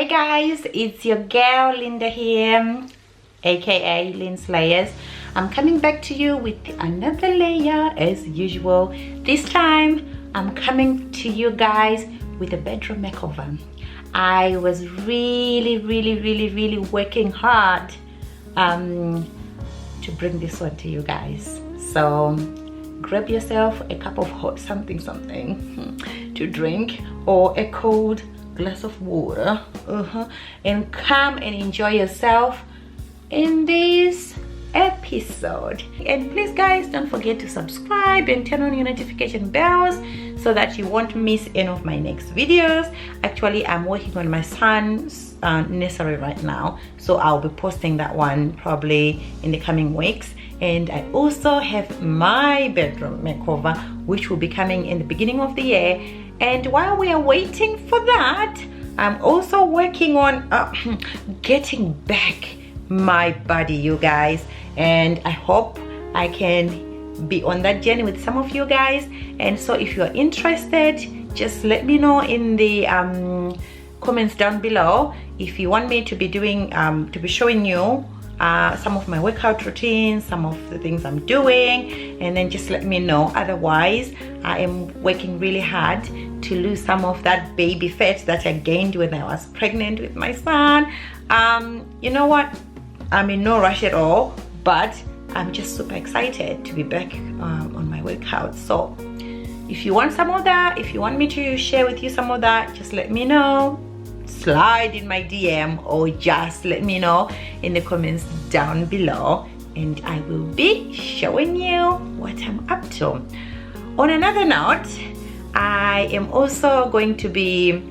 Hey guys, it's your girl Linda here, aka Lynn's Layers. I'm coming back to you with another layer as usual. This time I'm coming to you guys with a bedroom makeover. I was really working hard to bring this one to you guys. So grab yourself a cup of hot something to drink, or a cold glass of water, and come and enjoy yourself in this episode. And please guys, don't forget to subscribe and turn on your notification bells so that you won't miss any of my next videos. Actually, I'm working on my son's nursery right now, so I'll be posting that one probably in the coming weeks. And I also have my bedroom makeover, which will be coming in the beginning of the year. And while we are waiting for that, I'm also working on getting back my body, you guys. And I hope I can be on that journey with some of you guys. And so if you're interested, just let me know in the comments down below if you want me to be doing to be showing you some of my workout routines, some of the things I'm doing, and then just let me know. Otherwise, I am working really hard to lose some of that baby fat that I gained when I was pregnant with my son. You know what, I'm in no rush at all, but I'm just super excited to be back on my workout. So if you want some of that, if you want me to share with you some of that, just let me know. Slide in my DM, or just let me know in the comments down below, and I will be showing you what I'm up to. On another note, I am also going to be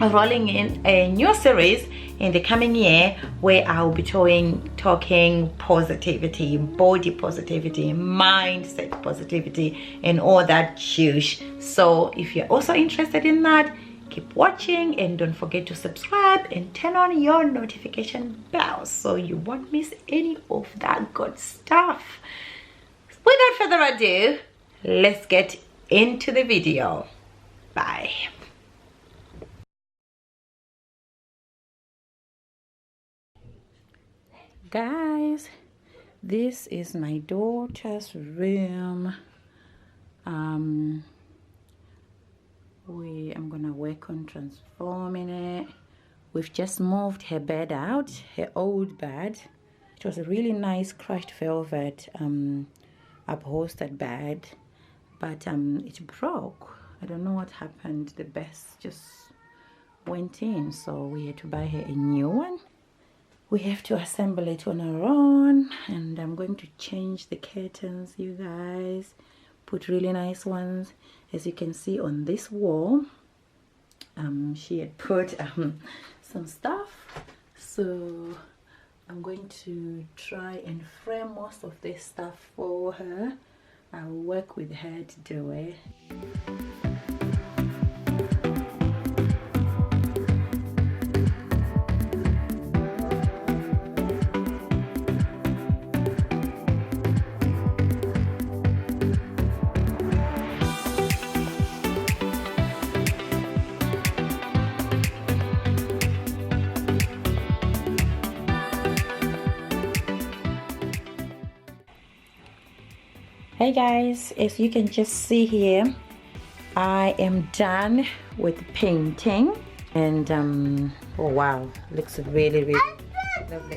rolling in a new series in the coming year where I'll be talking positivity, body positivity, mindset positivity, and all that juice. So if you're also interested in that, keep watching, and don't forget to subscribe and turn on your notification bell so you won't miss any of that good stuff. Without further ado, let's get into the video. Bye. Guys, this is my daughter's room. I'm gonna work on transforming it. We've just moved her bed out, her old bed. It was a really nice crushed velvet upholstered bed, but it broke. I don't know what happened. The best just went in, so we had to buy her a new one. We have to assemble it on our own, and I'm going to change the curtains, you guys. Put really nice ones. As you can see on this wall, she had put some stuff, so I'm going to try and frame most of this stuff for her. I'll work with her to do it. Hey guys, as you can just see here, I am done with painting, and oh wow, looks really lovely.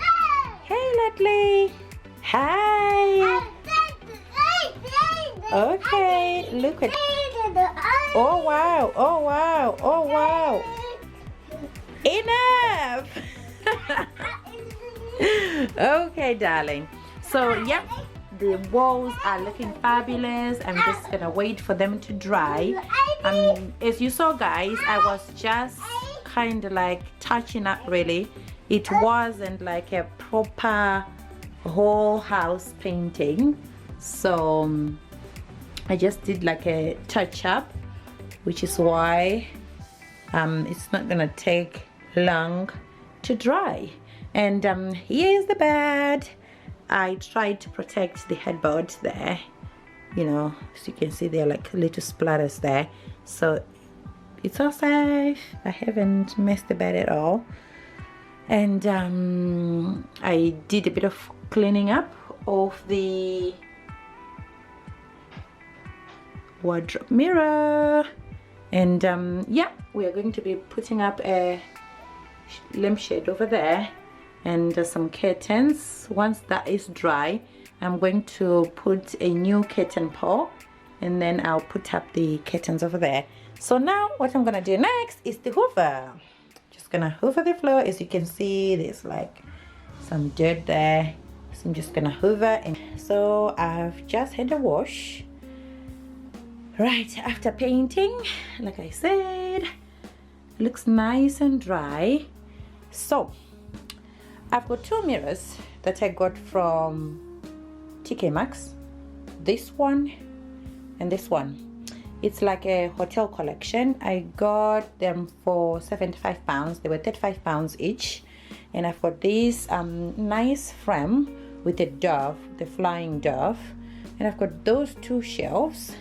Hey Ledley, hi. Okay, look at, oh wow, enough. Okay darling, so yep, the walls are looking fabulous. I'm just gonna wait for them to dry. As you saw guys, I was just kind of like touching up really. It wasn't like a proper whole house painting, so I just did like a touch up, which is why it's not gonna take long to dry. And here's the bed. I tried to protect the headboard there, you know, as you can see there are like little splatters there, so it's all safe. I haven't messed the bed at all. And I did a bit of cleaning up of the wardrobe mirror. And yeah, we are going to be putting up a lampshade over there and some curtains. Once that is dry, I'm going to put a new curtain pole, and then I'll put up the curtains over there. So now what I'm gonna do next is the hoover. Just gonna hoover the floor. As you can see, there's like some dirt there, so I'm just gonna hoover. And so I've just had a wash right after painting. Like I said, looks nice and dry. So I've got two mirrors that I got from TKMAX, this one and this one. It's like a hotel collection. I got them for £75. They were £35 each. And I've got this nice frame with a dove, the flying dove. And I've got those two shelves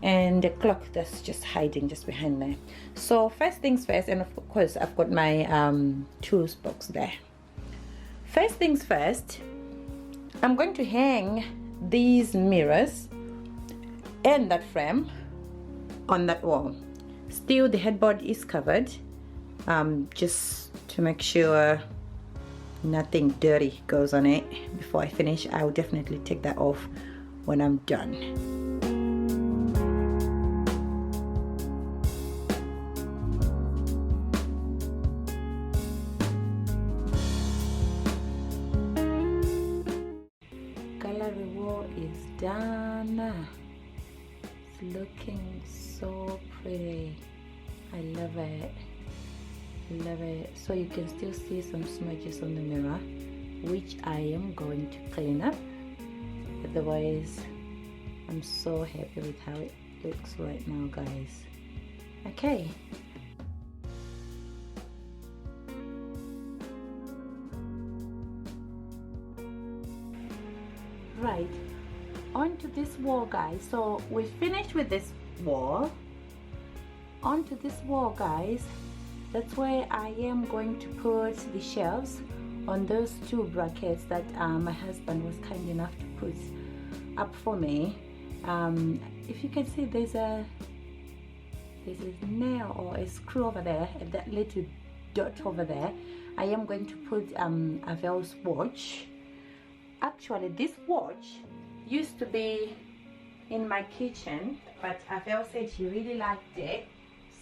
and a clock that's just hiding just behind there. So first things first, and of course I've got my tools box there. First things first, I'm going to hang these mirrors and that frame on that wall. Still the headboard is covered, just to make sure nothing dirty goes on it. Before I finish, I will definitely take that off when I'm done. Gallery wall is done. It's looking so pretty. I love it. Love it. So you can still see some smudges on the mirror, which I am going to clean up. Otherwise, I'm so happy with how it looks right now, guys. Okay. Right, onto this wall, guys. So we finished with this wall. Onto this wall, guys, that's where I am going to put the shelves on those two brackets that my husband was kind enough to put up for me. If you can see, there's a nail or a screw over there, and that little dot over there. I am going to put Avel's watch. Actually, this watch used to be in my kitchen, but Avel said she really liked it,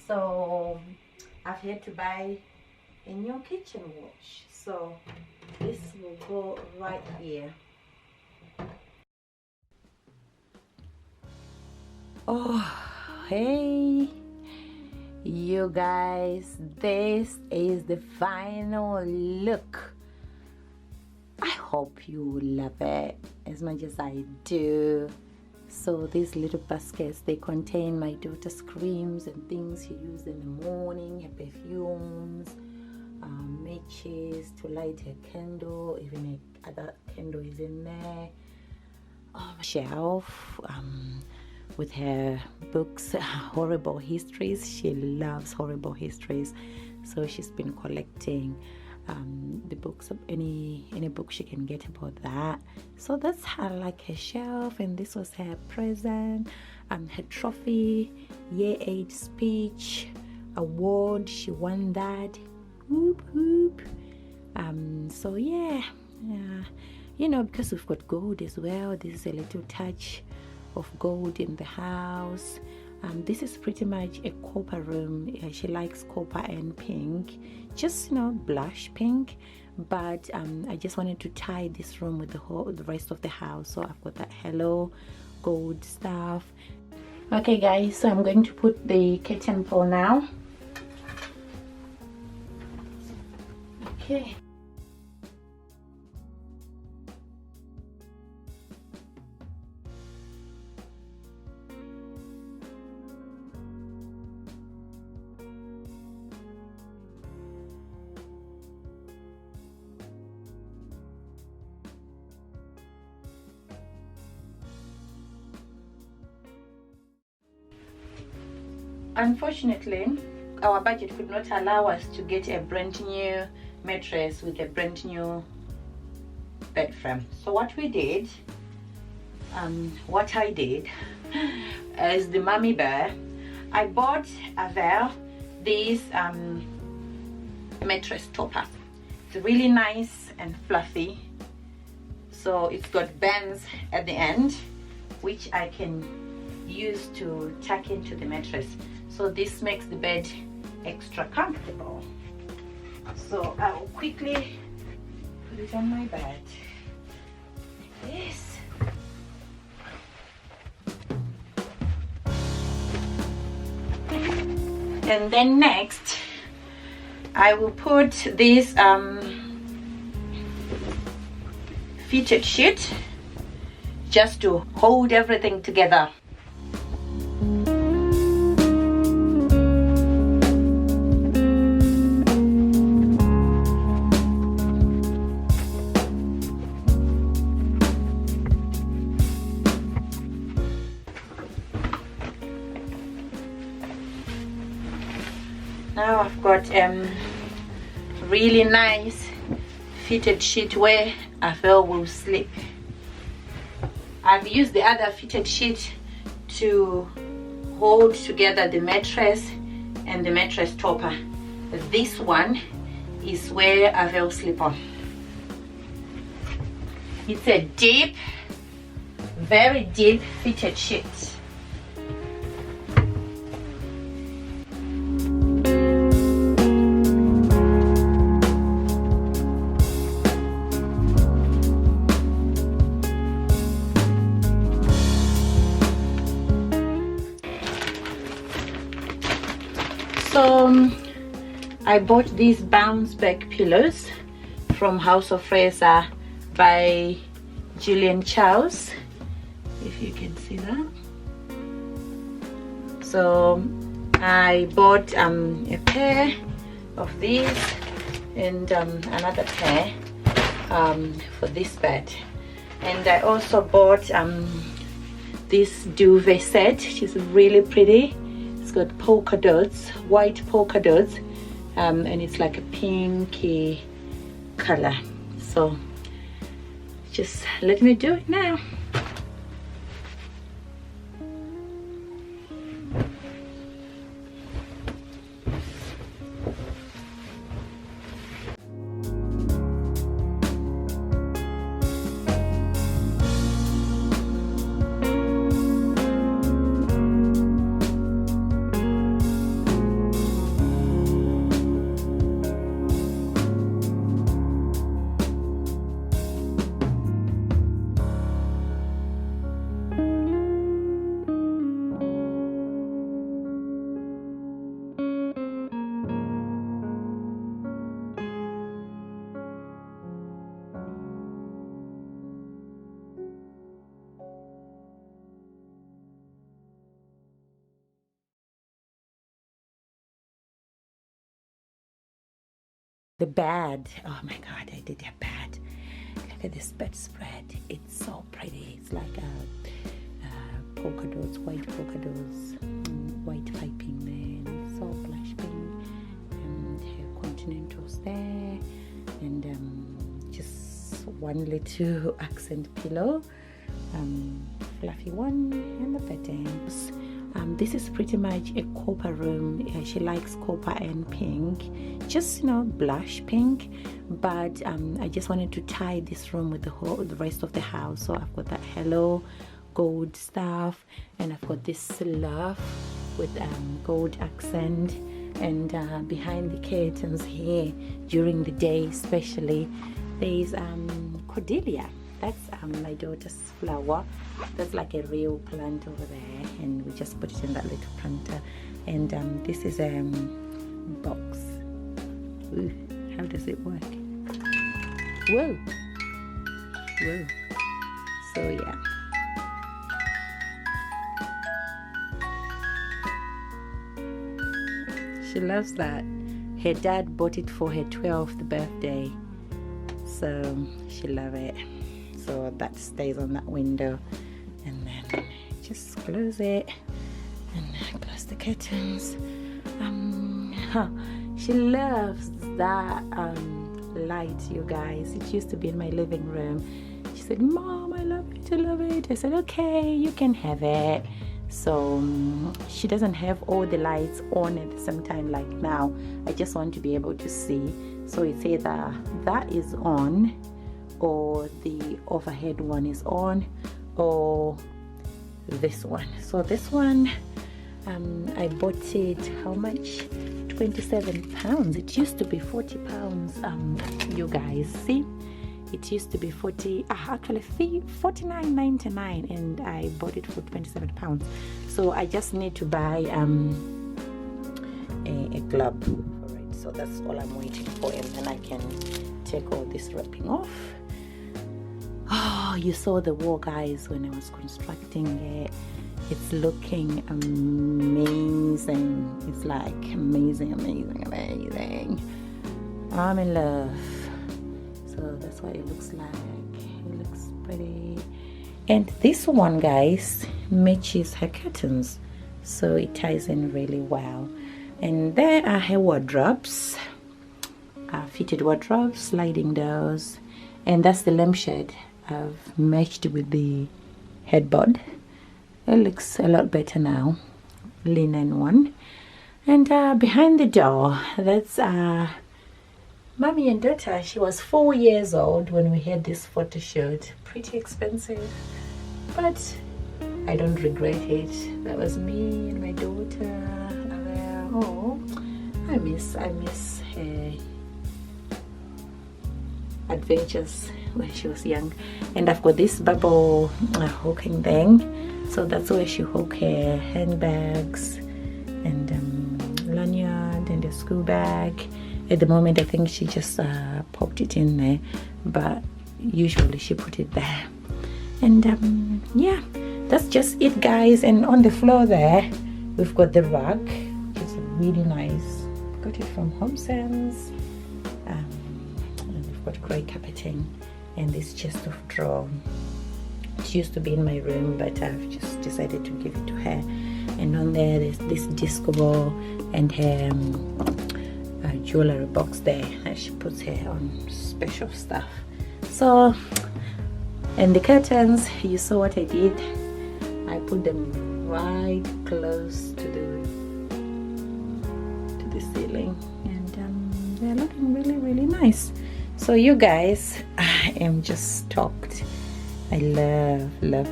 so I've had to buy a new kitchen watch. So this will go right here. Oh, hey you guys, this is the final look. I hope you love it as much as I do. So these little baskets, they contain my daughter's creams and things she uses in the morning, her perfumes, matches to light her candle, even other candle is in there. Shelf with her books, horrible histories. She loves horrible histories, so she's been collecting the books of any book she can get about that. So that's her, like, her shelf. And this was her present, her trophy, year 8 speech award. She won that. Whoop whoop. So yeah, you know, because we've got gold as well, this is a little touch of gold in the house. This is pretty much a copper room. She likes copper and pink, just, you know, blush pink. But I just wanted to tie this room with the rest of the house. So I've got that hello gold stuff. Okay guys, so I'm going to put the curtain pole now. Okay. Unfortunately, our budget could not allow us to get a brand new mattress with a brand new bed frame. So what I did as the mommy bear, I bought these mattress topper. It's really nice and fluffy, so it's got bands at the end which I can use to tuck into the mattress, so this makes the bed extra comfortable. So I'll quickly put it on my bed like this. And then next I will put this fitted sheet just to hold everything together. Now I've got really nice fitted sheet where Avel will sleep. I've used the other fitted sheet to hold together the mattress and the mattress topper. This one is where Avel sleep on. It's a deep, very deep fitted sheet. So I bought these bounce back pillows from House of Fraser by Gillian Charles, if you can see that. So I bought a pair of these and another pair for this bed, and I also bought this duvet set, which is really pretty. It's got polka dots, white polka dots, and it's like a pinky color. So just let me do it now. The bed, oh my god, I did a bed. Look at this bedspread, it's so pretty. It's like polka dots, white polka dots, white piping there, and it's all blush pink, and continentals there, and just one little accent pillow, fluffy one, and the curtains. This is pretty much a copper room. She likes copper and pink, just blush pink, but I just wanted to tie this room with the rest of the house. So I've got that hello gold stuff, and I've got this sleeve with gold accent, and behind the curtains here during the day especially there's cordelia. That's my daughter's flower. That's like a real plant over there, and we just put it in that little planter. And this is a box. Ooh, how does it work? Whoa, whoa. So yeah, she loves that. Her dad bought it for her 12th birthday, so she loves it. So that stays on that window, and then just close it and close the curtains. She loves that light, you guys. It used to be in my living room. She said, Mom, I love it, I love it. I said, okay, you can have it. So she doesn't have all the lights on at the same time like now. I just want to be able to see. So it's either that is on, or the overhead one is on, or this one. So this one, I bought it, how much? 27 pounds. It used to be 40 pounds, you guys. See, it used to be 40, actually $49.99, and I bought it for 27 pounds. So I just need to buy a glove for it. So that's all I'm waiting for, and then I can take all this wrapping off. Oh, you saw the wall, guys, when I was constructing it. It's looking amazing. It's like amazing. I'm in love. So that's what it looks like. It looks pretty. And this one, guys, matches her curtains, so it ties in really well. And there are her wardrobes, fitted wardrobes, sliding doors, and that's the lampshade I've matched with the headboard. It looks a lot better now, linen one. And behind the door, that's mommy and daughter. She was 4 years old when we had this photo shoot. Pretty expensive, but I don't regret it. That was me and my daughter. Oh, I miss her adventures when she was young. And I've got this bubble hooking thing, so that's where she hook her handbags and lanyard and a school bag. At the moment, I think she just popped it in there, but usually she put it there. And yeah, that's just it, guys. And on the floor there, we've got the rug, which is really nice. Got it from HOMESENSE. And we've got grey carpeting and this chest of drawers. It used to be in my room, but I've just decided to give it to her. And on there, there's this disco ball and her jewelry box there, and she puts her on special stuff. So, and the curtains, you saw what I did. I put them right close to the ceiling, and they're looking really nice. So you guys, I am just stoked. I love my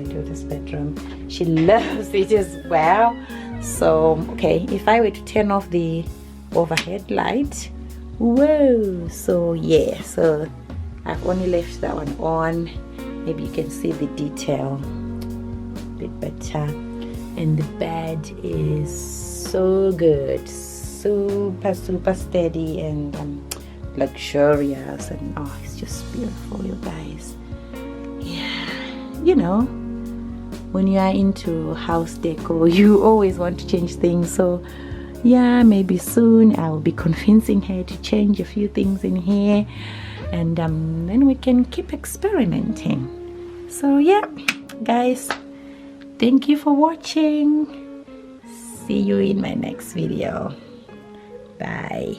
daughter's bedroom. She loves it as well. So okay, if I were to turn off the overhead light, whoa, so yeah, so I've only left that one on. Maybe you can see the detail a bit better. And the bed is so good, super steady and luxurious, and oh, it's just beautiful, you guys. Yeah, you know, when you are into house decor, you always want to change things. So yeah, maybe soon I'll be convincing her to change a few things in here, and then we can keep experimenting. So yeah, guys, thank you for watching. See you in my next video. Bye.